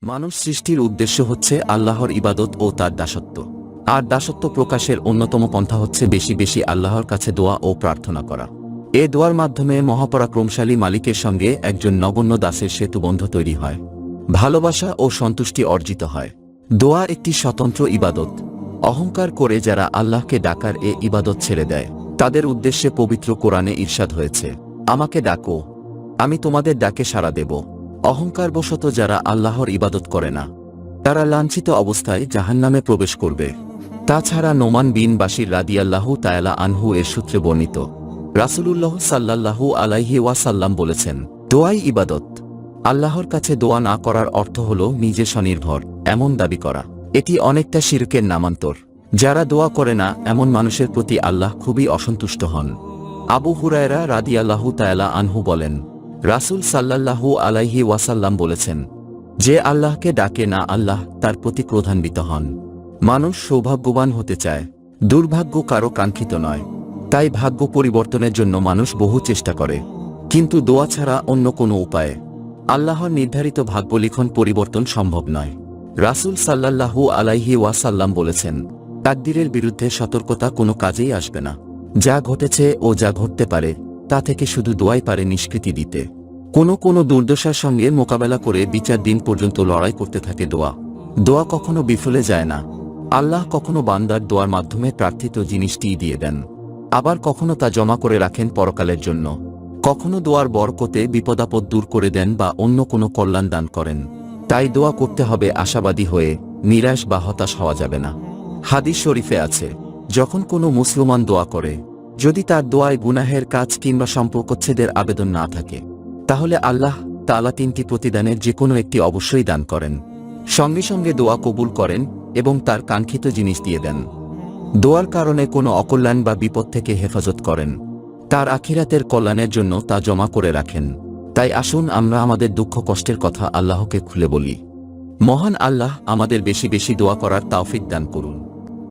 মানুষ সৃষ্টির উদ্দেশ্য হচ্ছে আল্লাহর ইবাদত ও তার দাসত্ব। আর দাসত্ব প্রকাশের অন্যতম পন্থা হচ্ছে বেশি বেশি আল্লাহর কাছে দোয়া ও প্রার্থনা করা। এ দোয়ার মাধ্যমে মহাপরাক্রমশালী মালিকের সঙ্গে একজন নগণ্য দাসের সেতুবন্ধ তৈরি হয়, ভালোবাসা ও সন্তুষ্টি অর্জিত হয়। দোয়া একটি স্বতন্ত্র ইবাদত। অহংকার করে যারা আল্লাহকে ডাকার এ ইবাদত ছেড়ে দেয়, তাদের উদ্দেশ্যে পবিত্র কোরআনে ইরশাদ হয়েছে, আমাকে ডাকো, আমি তোমাদের ডাকে সাড়া দেব। অহংকারবশত যারা আল্লাহর ইবাদত করে না, তারা লাঞ্ছিত অবস্থায় জাহান্নামে প্রবেশ করবে। তাছাড়া নোমান বিন বাশির রাদিয়াল্লাহু তাআলা আনহু এর সূত্রে বর্ণিত, রাসূলুল্লাহ সাল্লাল্লাহু আলাইহি ওয়াসাল্লাম বলেছেন, দোয়াই ইবাদত। আল্লাহর কাছে দোয়া না করার অর্থ হল নিজে স্বনির্ভর এমন দাবি করা। এটি অনেকটা শিরকের নামান্তর। যারা দোয়া করে না এমন মানুষের প্রতি আল্লাহ খুবই অসন্তুষ্ট হন। আবু হুরায়রা রাদিয়াল্লাহু তাআলা আনহু বলেন, রাসূল সাল্লাল্লাহু আলাইহি ওয়াসাল্লাম বলেছেন, যে আল্লাহকে ডাকে না আল্লাহ তার প্রতি ক্রোধান্বিত হন। মানুষ সৌভাগ্যবান হতে চায়, দুর্ভাগ্য কারো কাঙ্ক্ষিত নয়। তাই ভাগ্য পরিবর্তনের জন্য মানুষ বহু চেষ্টা করে, কিন্তু দোয়া ছাড়া অন্য কোনো উপায়ে আল্লাহর নির্ধারিত ভাগ্যলিখন পরিবর্তন সম্ভব নয়। রাসূল সাল্লাল্লাহু আলাইহি ওয়াসাল্লাম বলেছেন, তাকদীরের বিরুদ্ধে সতর্কতা কোনো কাজেই আসবে না। যা ঘটেছে ও যা ঘটতে পারে তা থেকে শুধু দোয়াই পারে নিষ্কৃতি দিতে। কোনো দুর্দশার সঙ্গে মোকাবেলা করে বিচার দিন পর্যন্ত লড়াই করতে থাকে দোয়া। দোয়া কখনো বিফলে যায় না। আল্লাহ কখনো বান্দার দোয়ার মাধ্যমে প্রার্থিত জিনিসটিই দিয়ে দেন, আবার কখনো তা জমা করে রাখেন পরকালের জন্য। কখনো দোয়ার বরকতে বিপদাপদ দূর করে দেন বা অন্য কোনো কল্যাণ দান করেন। তাই দোয়া করতে হবে আশাবাদী হয়ে, নিরাশ বা হতাশ হওয়া যাবে না। হাদিস শরীফে আছে, যখন কোনো মুসলমান দোয়া করে, যদি তার দোয়ায় গুনাহের কাজ কিংবা সম্পর্কচ্ছেদের আবেদন না থাকে, তাহলে আল্লাহ তাআলা তিনটি প্রতিদানের যে কোনো একটি অবশ্যই দান করেন। সঙ্গে সঙ্গে দোয়া কবুল করেন এবং তার কাঙ্ক্ষিত জিনিস দিয়ে দেন। দোয়ার কারণে কোনো অকল্যাণ বা বিপদ থেকে হেফাজত করেন, তার আখিরাতের কল্যাণের জন্য তা জমা করে রাখেন। তাই আসুন আমরা আমাদের দুঃখ কষ্টের কথা আল্লাহকে খুলে বলি। মহান আল্লাহ আমাদের বেশি বেশি দোয়া করার তৌফিক দান করুন।